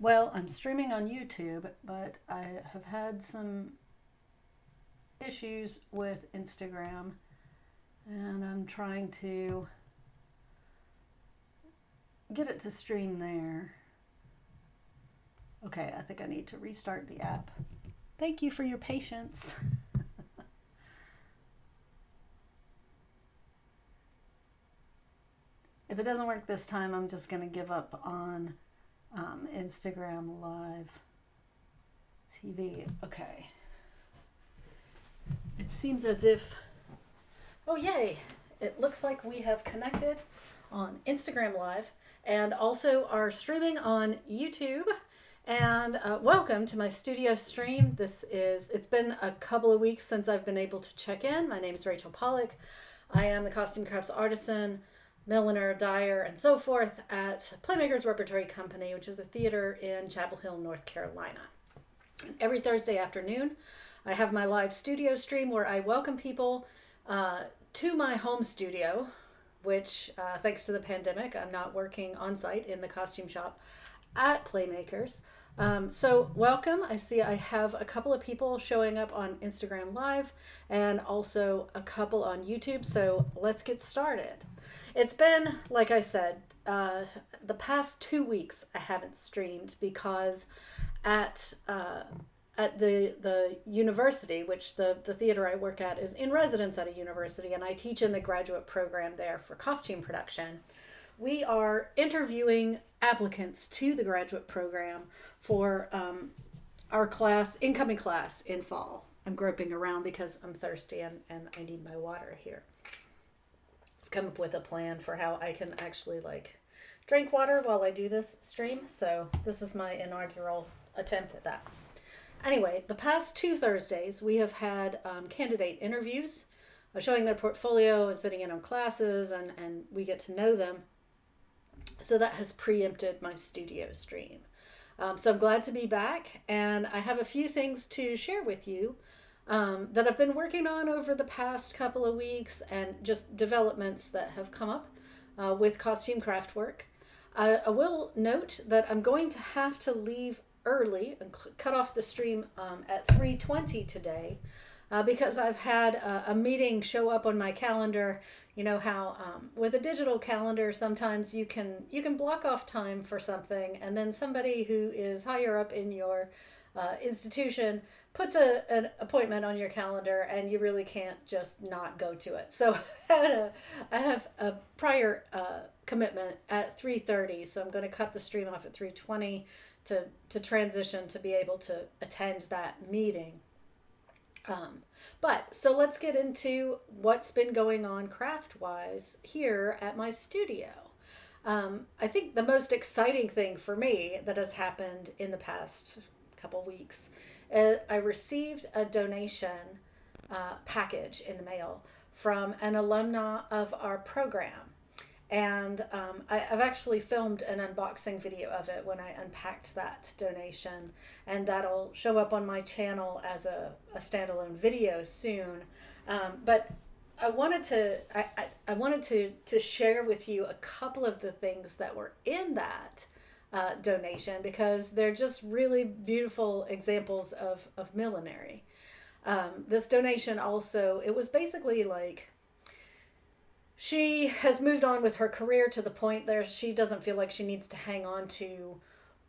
Well, I'm streaming on YouTube, but I have had some issues with Instagram, and I'm trying to get it to stream there. Okay, I think I need to restart the app. Thank you for your patience. If it doesn't work this time, I'm just going to give up on Instagram Live TV. Okay. It seems as if, oh yay, it looks like we have connected on Instagram Live and also are streaming on YouTube. And welcome to my studio stream. It's been a couple of weeks since I've been able to check in. My name is Rachel Pollock. I am the costume crafts artisan, milliner, dyer, and so forth at PlayMakers Repertory Company, which is a theater in Chapel Hill, North Carolina. And every Thursday afternoon, I have my live studio stream where I welcome people to my home studio, which, thanks to the pandemic, I'm not working on site in the costume shop at PlayMakers. So welcome. I see I have a couple of people showing up on Instagram Live and also a couple on YouTube. So let's get started. It's been, like I said, the past 2 weeks I haven't streamed because at the university, which the theater I work at is in residence at a university, and I teach in the graduate program there for costume production. We are interviewing applicants to the graduate program for our incoming class in fall. I'm groping around because I'm thirsty and I need my water here. I've come up with a plan for how I can actually drink water while I do this stream. So this is my inaugural attempt at that. Anyway, the past 2 Thursdays, we have had candidate interviews showing their portfolio and sitting in on classes, and we get to know them. So that has preempted my studio stream. So I'm glad to be back, and I have a few things to share with you that I've been working on over the past couple of weeks, and just developments that have come up with costume craft work. I will note that I'm going to have to leave early and cut off the stream at 3:20 today because I've had a meeting show up on my calendar. You know how with a digital calendar sometimes you can block off time for something, and then somebody who is higher up in your institution puts an appointment on your calendar and you really can't just not go to it. So I have a prior commitment at 3:30, so I'm going to cut the stream off at 3:20 to transition to be able to attend that meeting. But so let's get into what's been going on craft-wise here at my studio. I think the most exciting thing for me that has happened in the past couple weeks, I received a donation package in the mail from an alumna of our program. And I've actually filmed an unboxing video of it when I unpacked that donation, and that'll show up on my channel as a standalone video soon. But I wanted to share with you a couple of the things that were in that donation, because they're just really beautiful examples of millinery. This donation also, it was basically she has moved on with her career to the point that she doesn't feel like she needs to hang on to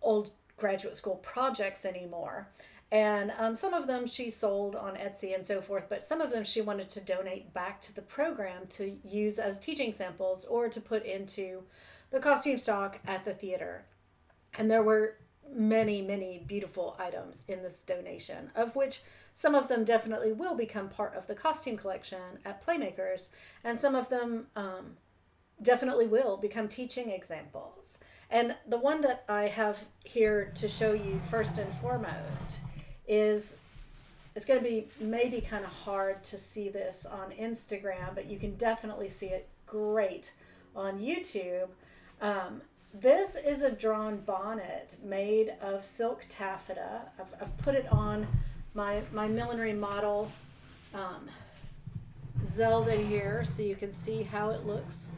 old graduate school projects anymore. And some of them she sold on Etsy and so forth, but some of them she wanted to donate back to the program to use as teaching samples or to put into the costume stock at the theater. And there were many, many beautiful items in this donation, of which some of them definitely will become part of the costume collection at PlayMakers, and some of them definitely will become teaching examples. And the one that I have here to show you first and foremost is, it's going to be maybe kind of hard to see this on Instagram, but you can definitely see it great on YouTube. This is a drawn bonnet made of silk taffeta. I've put it on my millinery model Zelda here so you can see how it looks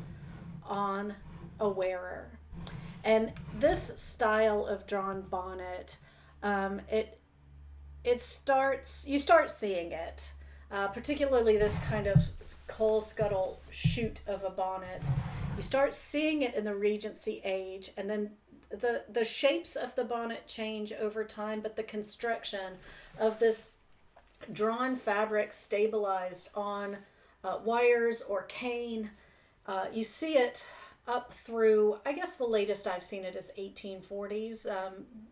on a wearer. And this style of drawn bonnet, it starts, you start seeing it, particularly this kind of coal scuttle shoot of a bonnet. You start seeing it in the Regency age, and then the shapes of the bonnet change over time, but the construction of this drawn fabric stabilized on wires or cane, you see it up through, I guess the latest I've seen it is 1840s.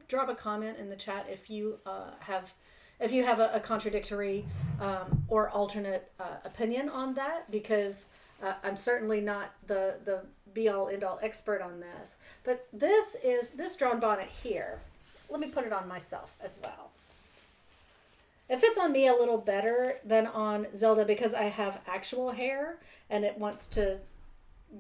Drop a comment in the chat if you have a contradictory or alternate opinion on that, because I'm certainly not the be-all end-all expert on this. But this drawn bonnet here. Let me put it on myself as well. It fits on me a little better than on Zelda because I have actual hair and it wants to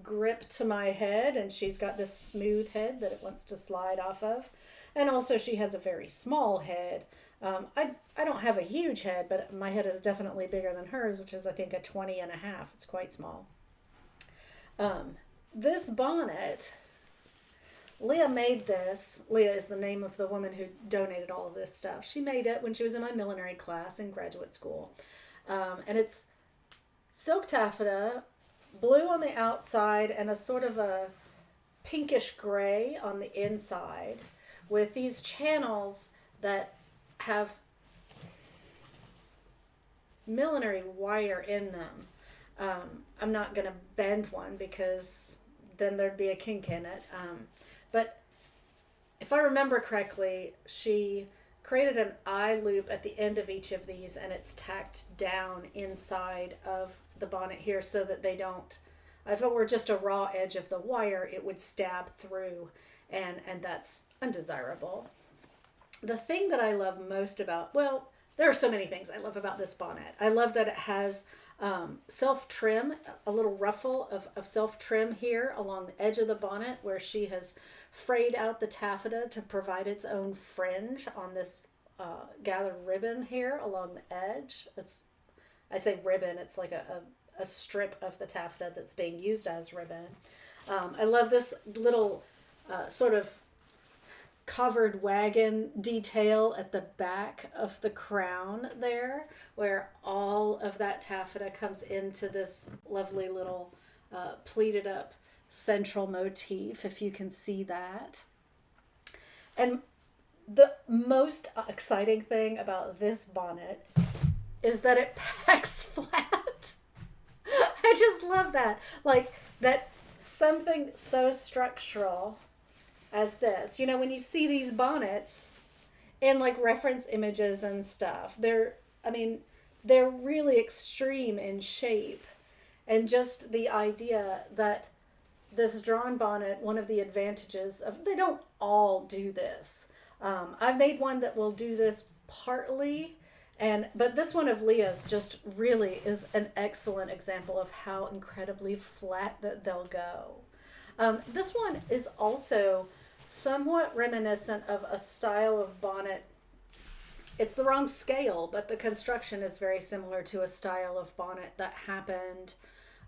grip to my head, and she's got this smooth head that it wants to slide off of. And also she has a very small head. I don't have a huge head, but my head is definitely bigger than hers, which is I think a 20 and a half. It's quite small. This bonnet, Leah made this. Leah is the name of the woman who donated all of this stuff. She made it when she was in my millinery class in graduate school. And it's silk taffeta, blue on the outside and a sort of a pinkish gray on the inside, with these channels that have millinery wire in them. I'm not going to bend one because then there'd be a kink in it. But if I remember correctly, she created an eye loop at the end of each of these, and it's tacked down inside of the bonnet here so that they don't, if it were just a raw edge of the wire, it would stab through, and that's undesirable. The thing that I love most about, well, there are so many things I love about this bonnet. I love that it has self-trim, a little ruffle of self-trim here along the edge of the bonnet where she has frayed out the taffeta to provide its own fringe on this gathered ribbon here along the edge. I say ribbon, it's like a strip of the taffeta that's being used as ribbon. I love this little sort of covered wagon detail at the back of the crown there, where all of that taffeta comes into this lovely little pleated up central motif, if you can see that. And the most exciting thing about this bonnet is that it packs flat. I just love that. Like, that something so structural as this. You know, when you see these bonnets in like reference images and stuff, they're really extreme in shape. And just the idea that this drawn bonnet, one of the advantages of, they don't all do this. I've made one that will do this partly, but this one of Leah's just really is an excellent example of how incredibly flat that they'll go. This one is also somewhat reminiscent of a style of bonnet. It's the wrong scale, but the construction is very similar to a style of bonnet that happened,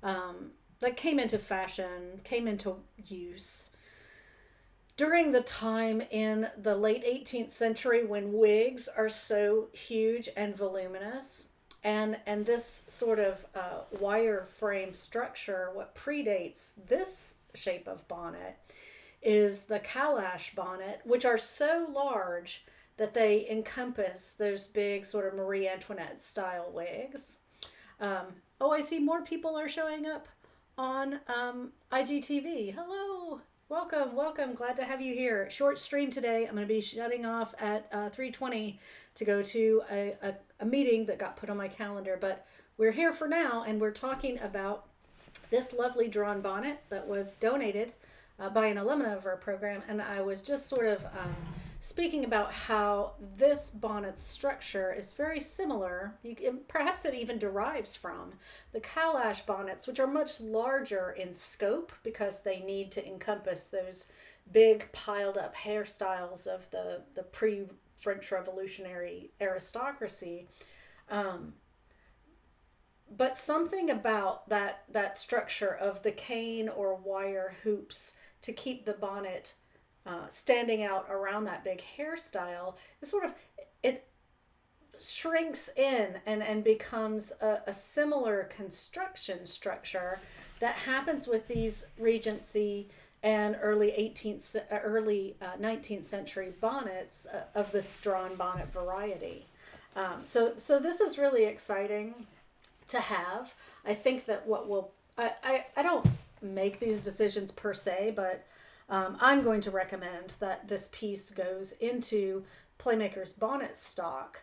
that came into fashion, came into use during the time in the late 18th century when wigs are so huge and voluminous. And this sort of wire frame structure, what predates this shape of bonnet, is the calash bonnet, which are so large that they encompass those big sort of Marie Antoinette style wigs. I see more people are showing up on IGTV. Hello, welcome. Glad to have you here. Short stream today. I'm going to be shutting off at 3:20 to go to a meeting that got put on my calendar, but we're here for now, and we're talking about this lovely drawn bonnet that was donated by an alumna of our program. And I was just sort of speaking about how this bonnet's structure is very similar. Perhaps it even derives from the calash bonnets, which are much larger in scope because they need to encompass those big piled up hairstyles of the pre-French Revolutionary aristocracy. But something about that structure of the cane or wire hoops to keep the bonnet standing out around that big hairstyle is sort of, it shrinks in and becomes a similar construction structure that happens with these Regency and early 19th century bonnets of this drawn bonnet variety. So this is really exciting to have. I think that I don't make these decisions per se, but I'm going to recommend that this piece goes into PlayMakers bonnet stock,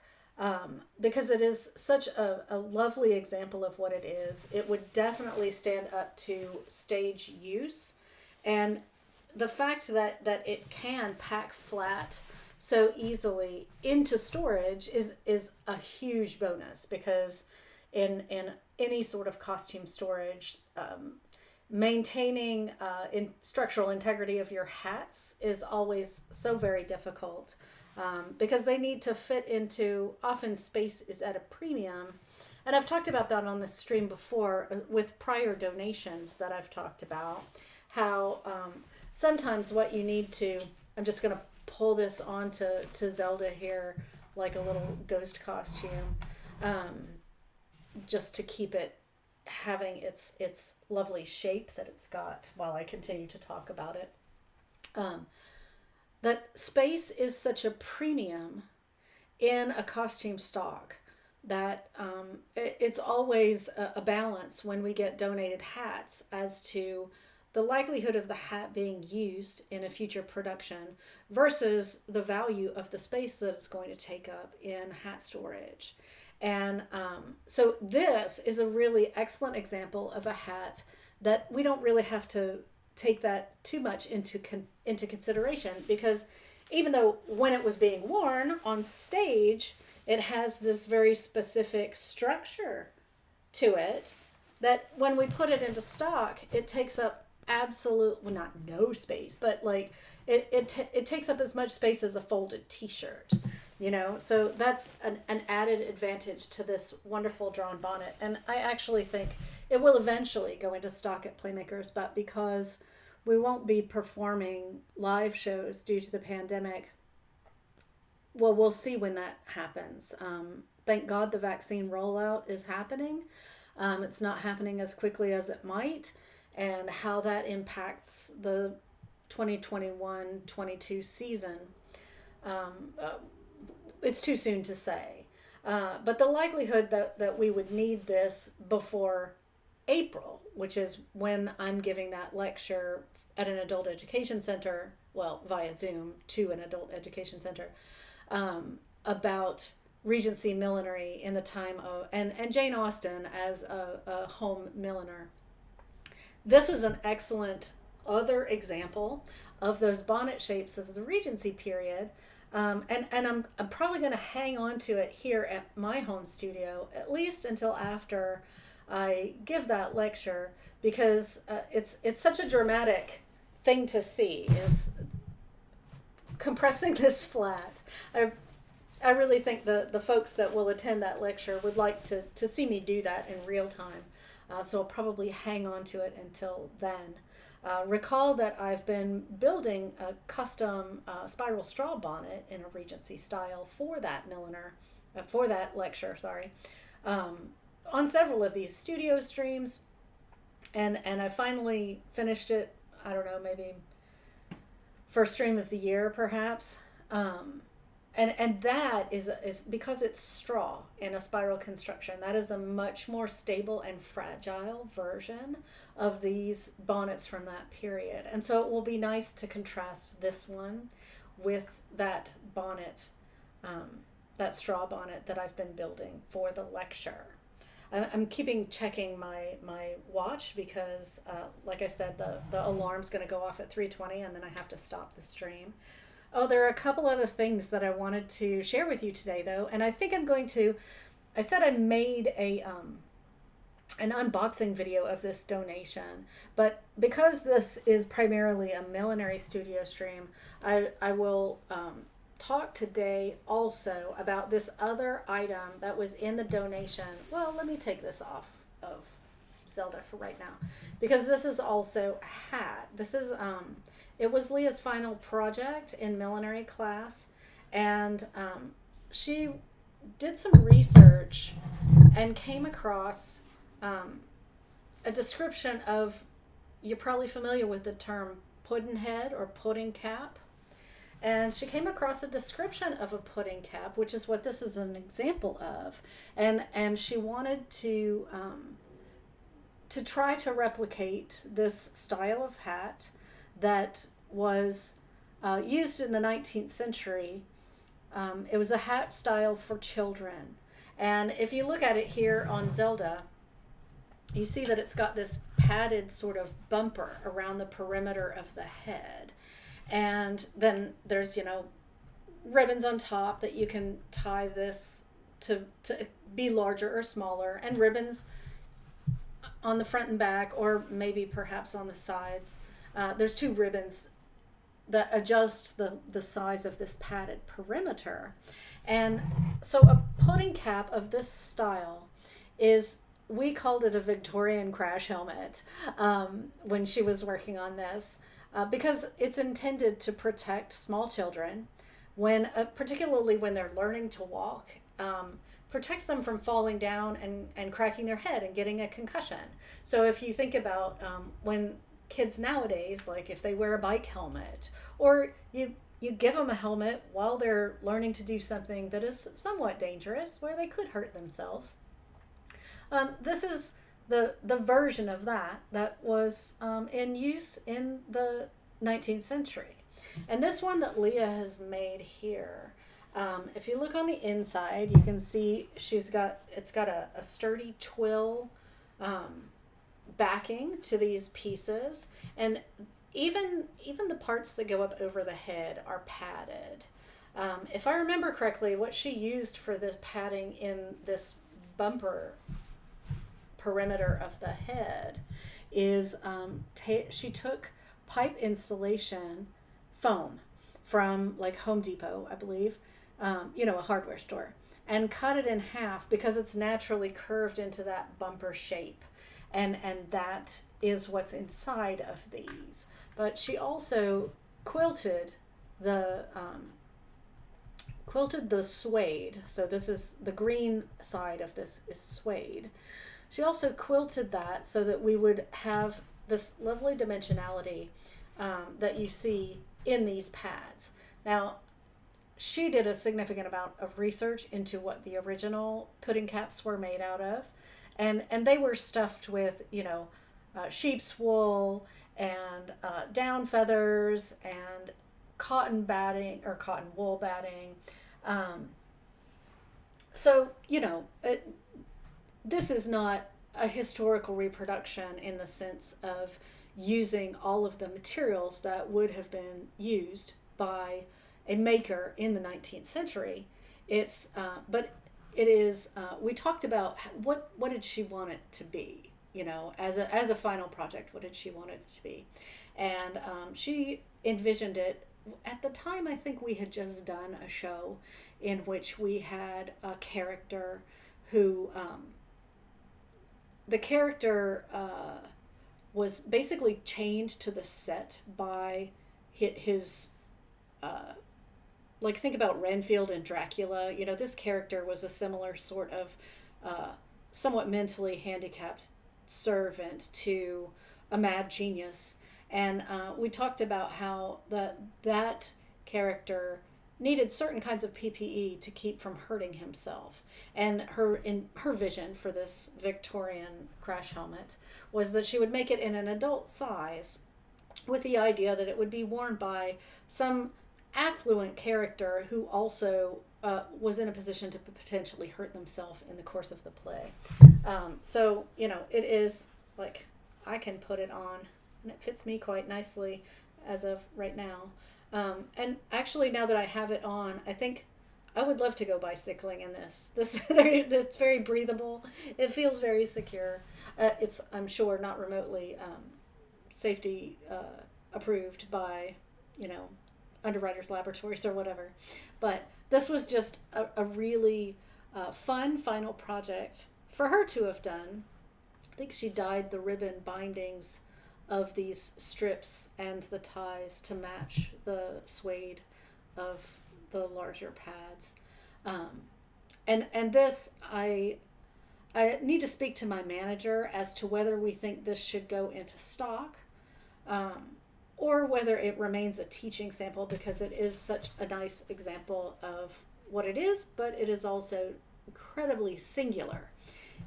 because it is such a lovely example of what it is. It would definitely stand up to stage use. And the fact that it can pack flat so easily into storage is a huge bonus, because in any sort of costume storage, maintaining structural integrity of your hats is always so very difficult, because they need to fit into, often space is at a premium. And I've talked about that on the stream before with prior donations that I've talked about, how sometimes what you need to, I'm just going to pull this on to Zelda here like a little ghost costume, just to keep it having its lovely shape that it's got while I continue to talk about it. That space is such a premium in a costume stock that it's always a balance when we get donated hats as to the likelihood of the hat being used in a future production versus the value of the space that it's going to take up in hat storage. And so this is a really excellent example of a hat that we don't really have to take that too much into consideration, because even though when it was being worn on stage, it has this very specific structure to it, that when we put it into stock, it takes up well, not no space, but like it takes up as much space as a folded t-shirt, so that's an added advantage to this wonderful drawn bonnet. And I actually think it will eventually go into stock at PlayMakers, but because we won't be performing live shows due to the pandemic, well, we'll see when that happens. Thank God the vaccine rollout is happening. It's not happening as quickly as it might, and how that impacts the 2021-22 season, it's too soon to say. But the likelihood that we would need this before April, which is when I'm giving that lecture at an adult education center, well, via Zoom to an adult education center, about Regency millinery in the time of, and Jane Austen as a home milliner. This is an excellent other example of those bonnet shapes of the Regency period. And I'm probably going to hang on to it here at my home studio, at least until after I give that lecture, because it's such a dramatic thing to see, is compressing this flat. I really think the folks that will attend that lecture would like to see me do that in real time. So I'll probably hang on to it until then. Recall that I've been building a custom spiral straw bonnet in a Regency style for that for that lecture, on several of these studio streams. And I finally finished it, I don't know, maybe first stream of the year, perhaps. And that is because it's straw in a spiral construction. That is a much more stable and fragile version of these bonnets from that period. And so it will be nice to contrast this one with that bonnet, that straw bonnet that I've been building for the lecture. I'm checking my watch because, like I said, the alarm's going to go off at 3:20, and then I have to stop the stream. Oh, there are a couple other things that I wanted to share with you today, though, and I think I said I made an unboxing video of this donation, but because this is primarily a Millinery studio stream, I will talk today also about this other item that was in the donation. Well, let me take this off of Zelda for right now, because this is also a hat. This is it was Leah's final project in millinery class, and she did some research and came across a description of, you're probably familiar with the term pudding head or pudding cap. And she came across a description of a pudding cap, which is what this is an example of. And she wanted to try to replicate this style of hat that was used in the 19th century. It was a hat style for children. And if you look at it here on Zelda, you see that it's got this padded sort of bumper around the perimeter of the head. And then there's, ribbons on top that you can tie this to be larger or smaller, and ribbons on the front and back, or maybe perhaps on the sides. There's 2 ribbons that adjust the size of this padded perimeter. And so a pudding cap of this style is, we called it a Victorian crash helmet when she was working on this. Because it's intended to protect small children, particularly when they're learning to walk, protect them from falling down and cracking their head and getting a concussion. So if you think about when kids nowadays, like if they wear a bike helmet, or you give them a helmet while they're learning to do something that is somewhat dangerous, where they could hurt themselves. This is the version of that was in use in the 19th century. And this one that Leah has made here, if you look on the inside, you can see it's got a sturdy twill backing to these pieces, and even the parts that go up over the head are padded. If I remember correctly, what she used for the padding in this bumper perimeter of the head is she took pipe insulation foam from like Home Depot, I believe, a hardware store, and cut it in half because it's naturally curved into that bumper shape, and that is what's inside of these. But she also quilted the suede. So this is the green side of this is suede. She also quilted that so that we would have this lovely dimensionality that you see in these pads. Now, she did a significant amount of research into what the original pudding caps were made out of, and they were stuffed with, sheep's wool and down feathers and cotton batting or cotton wool batting. This is not a historical reproduction in the sense of using all of the materials that would have been used by a maker in the 19th century. But it is. We talked about what did she want it to be, as a final project. What did she want it to be? And she envisioned it. At the time, I think we had just done a show in which we had a character who. The character was basically chained to the set by his think about Renfield and Dracula. This character was a similar sort of somewhat mentally handicapped servant to a mad genius. And we talked about how that character needed certain kinds of PPE to keep from hurting himself. And her vision for this Victorian crash helmet was that she would make it in an adult size, with the idea that it would be worn by some affluent character who also was in a position to potentially hurt themselves in the course of the play. It is like, I can put it on and it fits me quite nicely as of right now. And actually, now that I have it on, I think I would love to go bicycling in this. It's very breathable. It feels very secure. It's, I'm sure, not remotely safety approved by, Underwriters Laboratories or whatever. But this was just a really fun final project for her to have done. think she dyed the ribbon bindings of these strips and the ties to match the suede of the larger pads. And this, I need to speak to my manager as to whether we think this should go into stock, or whether it remains a teaching sample, because it is such a nice example of what it is, but it is also incredibly singular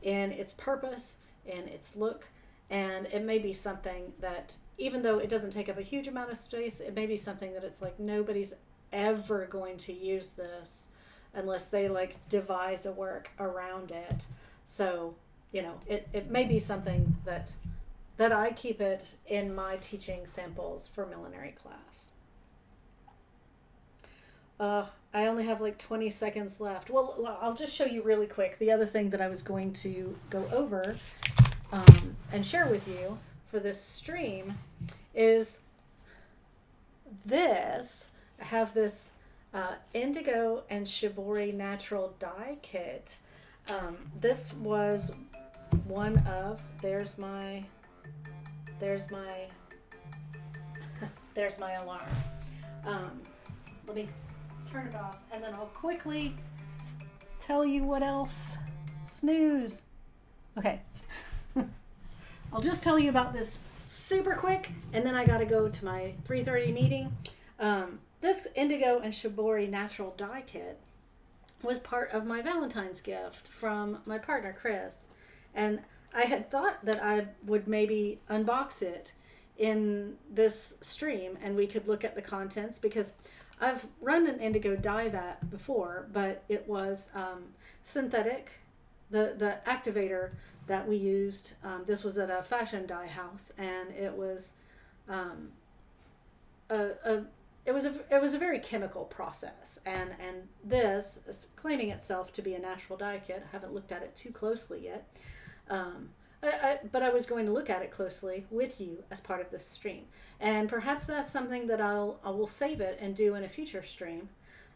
in its purpose, in its look, and it may be something that, even though it doesn't take up a huge amount of space, it may be something that it's like nobody's ever going to use this unless they like devise a work around it. So, you know, it may be something that I keep it in my teaching samples for millinery class. I only have like 20 seconds left. Well, I'll just show you really quick. The other thing that I was going to go over and share with you for this stream is this. I have this indigo and shibori natural dye kit. This was one of, there's my alarm. Let me turn it off, and then I'll quickly tell you what else. Snooze. Okay. I'll just tell you about this super quick, and then I gotta go to my 3:30 meeting. This indigo and shibori natural dye kit was part of my Valentine's gift from my partner Chris, and I had thought that I would maybe unbox it in this stream and we could look at the contents, because I've run an indigo dye vat before, but it was synthetic. The activator that we used, this was at a fashion dye house, and it was it was a very chemical process, and this is claiming itself to be a natural dye kit. I haven't looked at it too closely yet, but I was going to look at it closely with you as part of this stream, and perhaps that's something that I will save it and do in a future stream.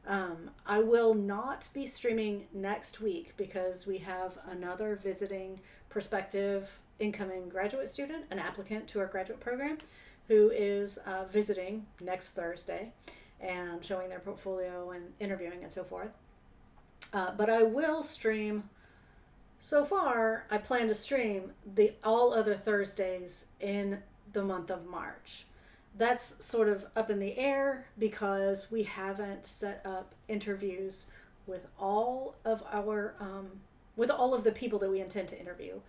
I will not be streaming next week because we have another visiting prospective incoming graduate student, an applicant to our graduate program, who is visiting next Thursday and showing their portfolio and interviewing and so forth. But I will stream, so far, I plan to stream all other Thursdays in the month of March. That's sort of up in the air because we haven't set up interviews with all of the people that we intend to interview.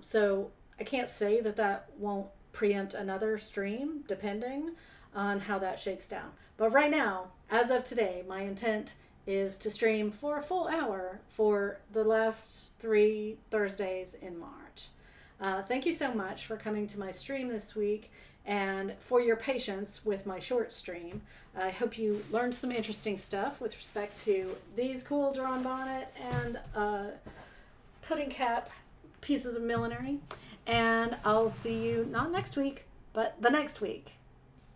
So I can't say that won't preempt another stream, depending on how that shakes down. But right now, as of today, my intent is to stream for a full hour for the last 3 Thursdays in March. Thank you so much for coming to my stream this week and for your patience with my short stream. I hope you learned some interesting stuff with respect to these cool drawn bonnet and pudding cap pieces of millinery. And I'll see you not next week, but the next week.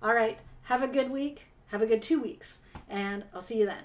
All right, have a good week, have a good 2 weeks, and I'll see you then.